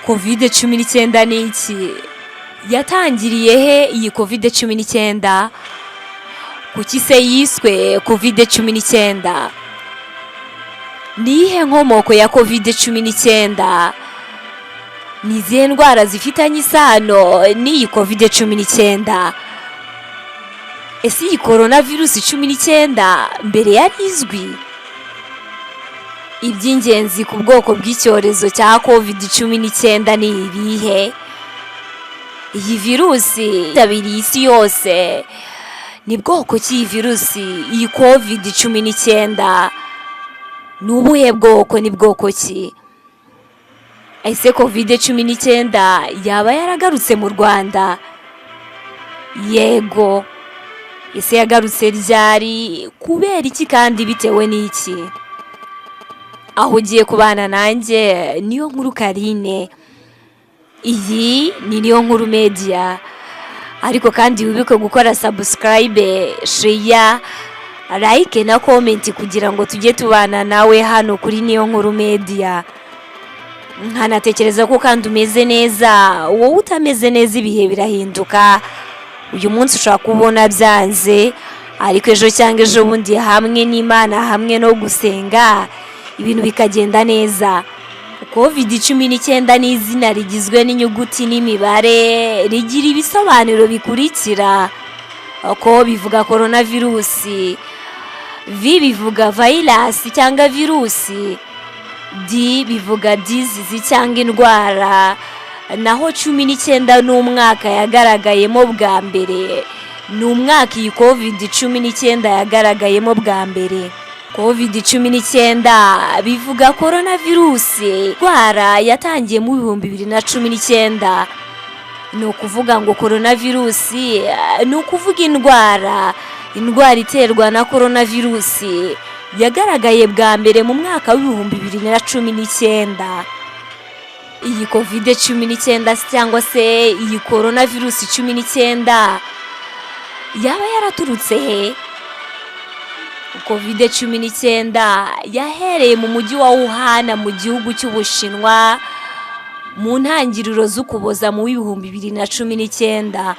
COVID-19 ni iki? Yatangiriye he iyi COVID-19? Kuki se yiswe COVID-19? Ni iyihe nkomoko ya COVID-19? Ni izihe ndwara zifitanye isano n'iyi COVID-19? Ese iyi coronavirus 19 mbere yari izwi? Iby'ingenzi ku bwoko bw'icyorezo cya COVID-19 ni ibihe? Iyi virusi itabiriye isi yose. Ni bwoko ki iyi virusi, iyi COVID-19? Ni ubuhe bwoko, ni bwoko ki? Ese COVID-19 yaba yaragarutse mu Rwanda? Yego. Ese yagarutse ryari? Kubera iki kandi bitewe n'iki? Aho ugiye kubana nanjye niyo nkuru Karine. Iyi ni niyo nkuru media. Ariko kandi wibuke gukora subscribe, share, like na comment kugira ngo tujye tubana nawe hano kuri niyo nkuru media. Nkanatekereza ko kandi umeze neza. Wowe utameze neza ibihe birahinduka. Uyu munsi ushaka kubona byanze, ariko ejo cyangwa ejo bundi hamwe n'Imana, hamwe no gusenga, ibintu bikagenda neza. COVID-19 ni izina rigizwe n'inyuguti n'imibare, rigira ibisobanuro bikurikira. Ko bivuga coronavirus, V bivuga virus cyangwa virusi, D bivuga disease cyangwa indwara, naho 19 n'umwaka yagaragayemo bwa mbere. Ni umwaka iyi COVID-19 yagaragayemo bwa mbere. COVID-19 bivuga coronavirus, indwara yatangiye mu 2019. Ni ukuvuga ngo coronavirus ni ukuvuga indwara iterwa na coronavirus yagaragaye bwa mbere mu mwaka wa 2019. Iyi COVID-19 cyangwa se iyi coronavirus 19 yaba yaraturutse he? COVID-19 yahereye mu mujyi wa Wuhan mu gihugu cy'Ubushinwa mu ntangiriro z'Ukuboza mu 2019.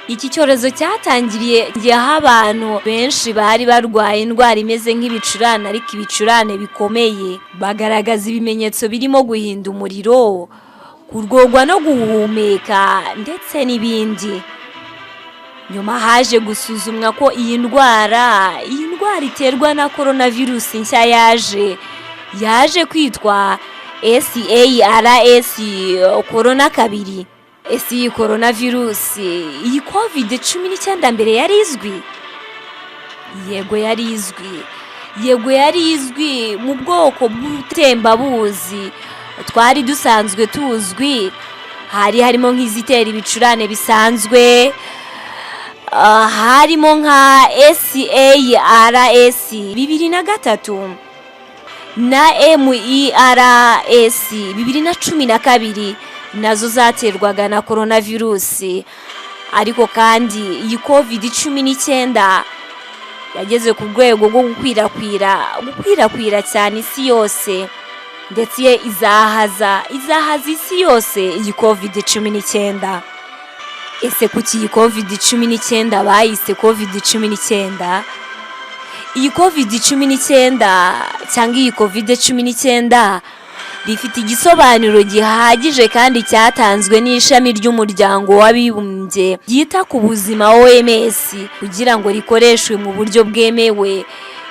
Iki cyorezo cyatangiriye aho abantu benshi bari barwaye indwara imeze nk'ibicurane, ariko ibicurane bikomeye. Bagaragaza ibimenyetso birimo guhinda umuriro, kurwogwa no guhumeka ndetse n'ibindi. Nyuma haje gusuzumwa ko iyi ndwara iterwa na coronavirus nshya yaje kwitwa SARS corona 2. Ese iyi coronavirus, iyi COVID-19 mbere yari izwi? Yego yari izwi mu bwoko bw'utembabuzi twari dusanzwe tuzwi. Harimo nk'izitera ibicurane bisanzwe, harimo nka SARS 2003 na MERS 2012, nazo zaterwaga na coronavirus. Ariko kandi iyi COVID-19 yageze ku rwego rwo gukwirakwira cyane isi yose, ndetse izahaza isi yose iyi COVID-19. Ese kuki iyi COVID-19 bayise COVID-19? Iyi COVID-19 cyangwa iyi COVID-19 rifite igisobanuro gihagije kandi cyatanzwe n'ishami ry'umuryango w'abibumbye ryita ku buzima OMS, kugira ngo rikoreshwe mu buryo bwemewe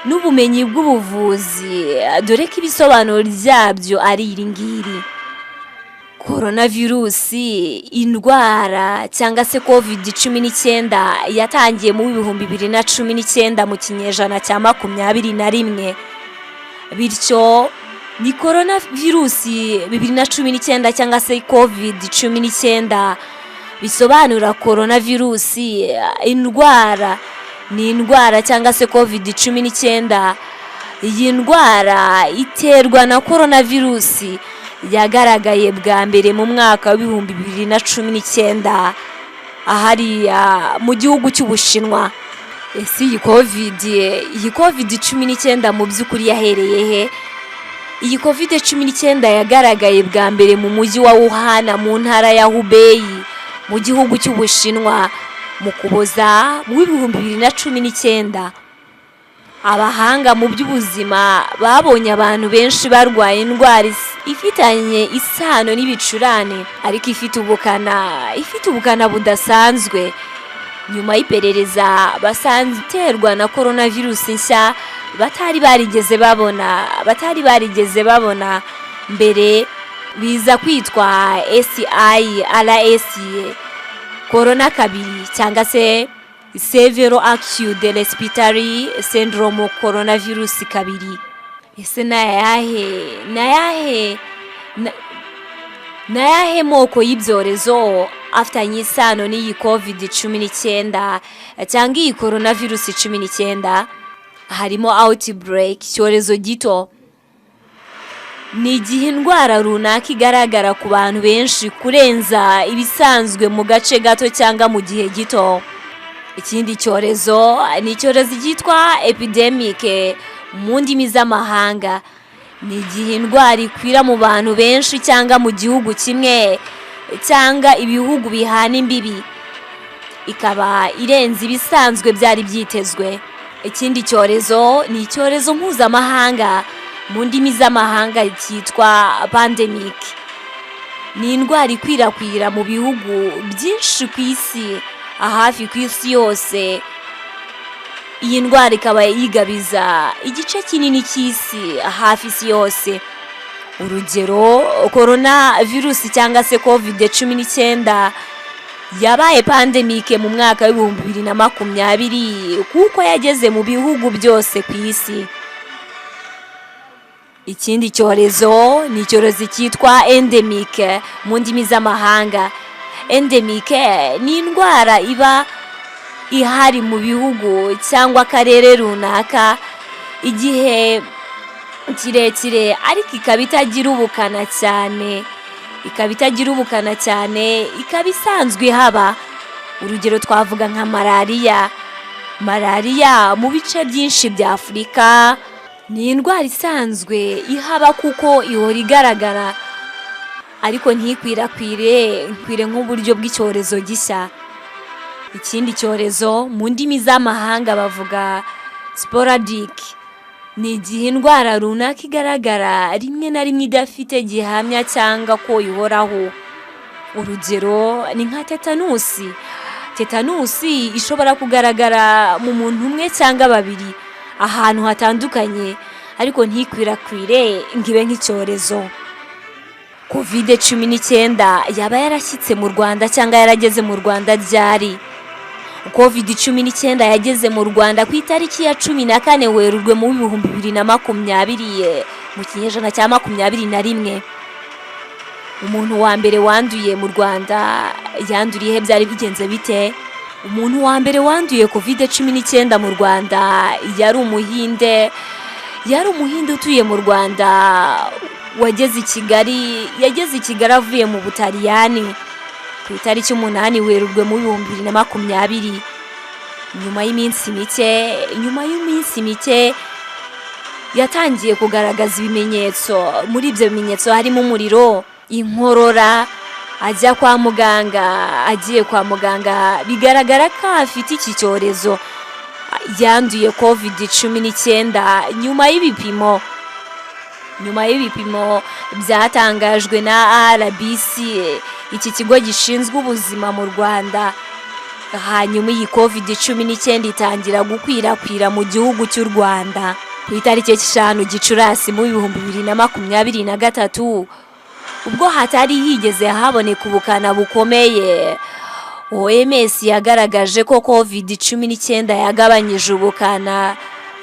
n'ubumenyi bw'ubuvuzi, dore ko ibisobanuro byabyo ari iri ngiri. Coronavirus, indwara cyangwa se COVID-19 yatangiye mu 2019 mu kinyejana cya 21. Bityo ni coronavirus 2019 cyangwa se COVID-19 bisobanura coronavirus, indwara. Ni indwara cyangwa se COVID-19. Iyi ndwara iterwa na coronavirus yagaragaye bwa mbere mu mwaka wa 2019 ahariya mu gihugu cy'Ubushinwa. Ese iyi COVID-19 mu by'ukuri yahereye he? iyi COVID-19 yagaragaye bwa mbere mu mujyi wa Wuhan mu ntara ya Hubei mu gihugu cy'Ubushinwa mu Kuboza mu 2019. Abahanga mu by'ubuzima babonye abantu benshi barwaye indwara ifitanye isano n'ibicurane ariko ifite ubukana budasanzwe. Nyuma y'iperereza basanze iterwa na coronavirus nshya batari barigeze babona mbere, biza kwitwa SIRS corona kabiri cyangwa se severe acute respiratory syndrome coronavirus kabiri. Ese nayahe moko y'ibyorezo afitanye isano n'iyi COVID-19 cyangwa iyi coronavirus 19? Harimo outbreak, icyorezo gito. Ni igihe indwara runaka igaragara ku bantu benshi kurenza ibisanzwe mu gace gato cyangwa mu gihe gito. Ikindi cyorezo ni icyorezo cyitwa epidemic mu ndimi z'amahanga. Ni igihe indwara ikwira mu bantu benshi cyangwa mu gihugu kimwe cyangwa ibihugu bihana imbibi, ikaba irenze ibisanzwe byari byitezwe. Ikindi cyorezo ni icyorezo mpuzamahanga mu ndimi z'amahanga cyitwa pandemic. Ni indwara ikwirakwira mu bihugu byinshi ku isi, hafi ku isi yose. Iyi ndwara ikaba yigabiza igice kinini cy'isi, hafi isi yose. Urugero, coronavirus cyangwa se COVID-19 yabaye pandemic mu mwaka wa 2020 kuko yageze mu bihugu byose ku isi. Ikindi cyorezo ni icyorezo cyitwa endemic mu ndimi z'amahanga. Endemic ni indwara iba ihari mu bihugu cyangwa akarere runaka igihe kirekire ariko ikaba itagira ubukana cyane, ikaba isanzwe haba. Urugero twavuga nka malariya mu bice byinshi bya Afurika. Ni indwara isanzwe ihaba kuko ihora igaragara ariko ntikwirakwire nk'uburyo bw'icyorezo gishya. Ikindi cyorezo mu ndimi z'amahanga bavuga sporadic. Ni igihe indwara runaka igaragara rimwe na rimwe idafite gihamya cyangwa ko ihoraho. Urugero ni nka tetanusi. Tetanusi ishobora kugaragara mu muntu umwe cyangwa babiri ahantu hatandukanye ariko ntikwirakwire ngibe nk'icyorezo. COVID-19 yaba yarashyitse mu Rwanda cyangwa yarageze mu Rwanda ryari? COVID-19 yageze mu Rwanda ku itariki ya 14 Werurwe mu 2020 mu kinyejana cya 21. Umuntu wa mbere wanduye mu Rwanda yanduriye byari bigenze bite? Umuntu wa mbere wanduye COVID-19 mu Rwanda yari umuhinde utuye mu Rwanda yageze i Kigali avuye mu Butaliyani ku itariki 8 Werurwe mu 2020. Nyuma y'iminsi mike yatangiye kugaragaza ibimenyetso. Muri ibyo bimenyetso harimo umuriro, inkorora. Agiye kwa muganga bigaragara ko afite iki cyorezo. Yanduye COVID-19 nyuma y'ibipimo byatangajwe na RBC, iki kigo gishinzwe ubuzima mu Rwanda. Hanyuma iyi COVID-19 itangira gukwirakwira mu gihugu cy'u Rwanda ku itariki 5 Gicurasi mu 2023, ubwo hatari higeze haboneka ubukana bukomeye. OMS yagaragaje ko COVID-19 yagabanyije ubukana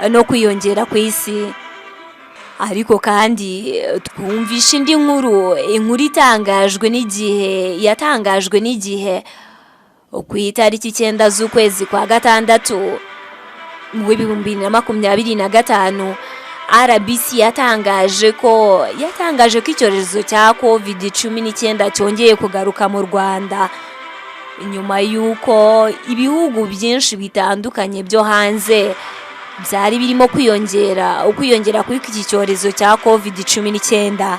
no kwiyongera ku isi. Ariko kandi twumvisha indi inkuru yatangajwe n'igihe ku itariki 9 z'ukwezi kwa gatandatu mu 2025. RBC yatangaje ko icyorezo cya COVID-19 cyongeye kugaruka mu Rwanda nyuma y'uko ibihugu byinshi bitandukanye byo hanze byari birimo kwiyongera kuri iki cyorezo cya COVID-19.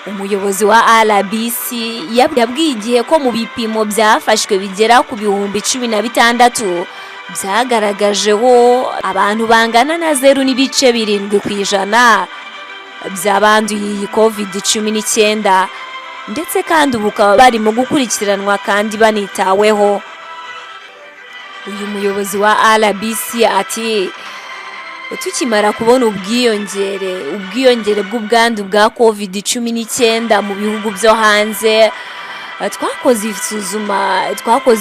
Umuyobozi wa RBC yabwiye igihe ko mu bipimo byafashwe bigera ku 16,000 byagaragajeho abantu bangana na 0.7% by'abanduye iyi COVID-19, ndetse kandi ubu bakaba barimo gukurikiranwa kandi banitaweho. Uyu muyobozi wa RBC ati tukimara kubona ubwiyongere bw'ubwandu bwa COVID-19 mu bihugu byo hanze, twakoze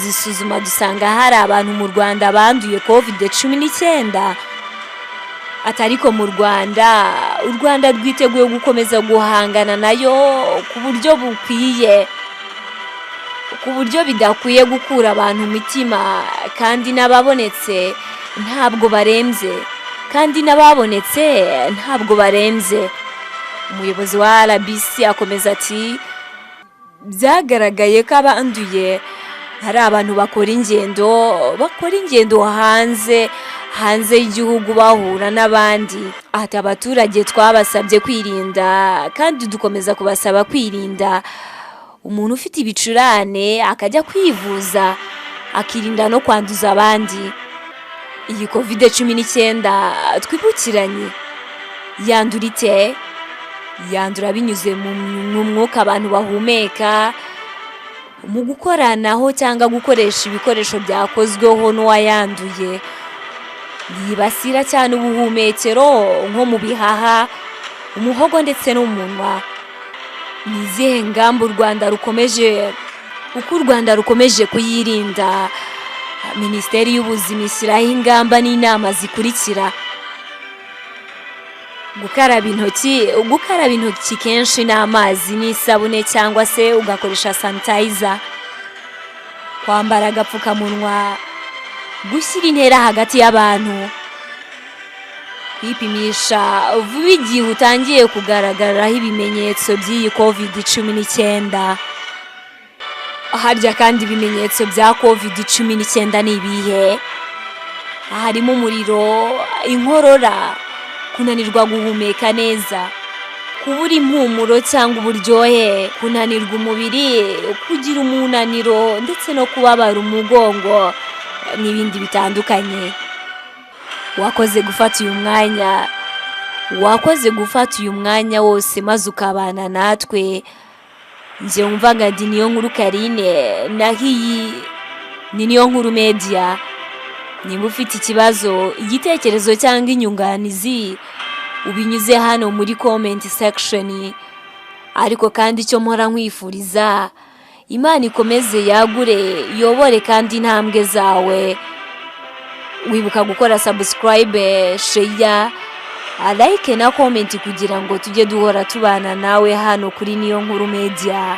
isuzuma dusanga hari abantu mu Rwanda banduye COVID-19. Atariko mu Rwanda, u Rwanda rwiteguye gukomeza guhangana nayo ku buryo bukwiye, ku buryo bidakwiye gukura abantu umutima, kandi n'ababonetse ntabwo barembye. Umuyobozi wa RBC akomeza ati byyagaragaye ko abanduye hari abantu bakora ingendo hanze y'igihugu bahura n'abandi. Ati abaturage twabasabye kwirinda kandi dukomeza kubasaba kwirinda. Umuntu ufite ibicurane akajya kwivuza, akirinda no kwanduza abandi. Iyi COVID-19 twibukiranye yandura ite? Yandura binyuze mu mwuka abantu bahumeka, mu gukoranaho cyangwa gukoresha ibikoresho byakozweho n'uwayanduye. Yibasira cyane ubuhumekero nko mu bihaha, umuhogo ndetse n'umunwa. Ni izihe ngamba u Rwanda rukomeje kuyirinda? Minisiteri y'Ubuzima ishyiraho ingamba n'inama zikurikira: gukaraba intoki kenshi n'amazi n'isabune cyangwa se ugakoresha sanitizer, kwambara agapfukamunwa, gushyira intera hagati y'abantu, kwipimisha vuba igihe utangiye kugaragaraho ibimenyetso by'iyi COVID-19. Harya kandi ibimenyetso bya COVID-19 ni ibihe? Harimo umuriro, inkorora, kunanirwa guhumeka neza, kubura impumuro cyangwa uburyohe, kunanirwa umubiri, kugira umunaniro ndetse no kubabara umugongo n'ibindi bitandukanye. Wakoze gufata uyu mwanya wose maze ukabana natwe. Njye wumvaga ndi Niyonkuru Karine, naho iyi ni Niyonkuru Media. Niba ufite ikibazo, igitekerezo cyangwa inyunganizi, ubinyuze hano muri comment section. Ariko kandi icyo mpora nkwifuriza, Imana ikomeze yagure, yobore kandi intambwe zawe. Wibuka gukora subscribe, share, like na comment kugira ngo tujye duhora tubana nawe hano kuri Niyonkuru Media.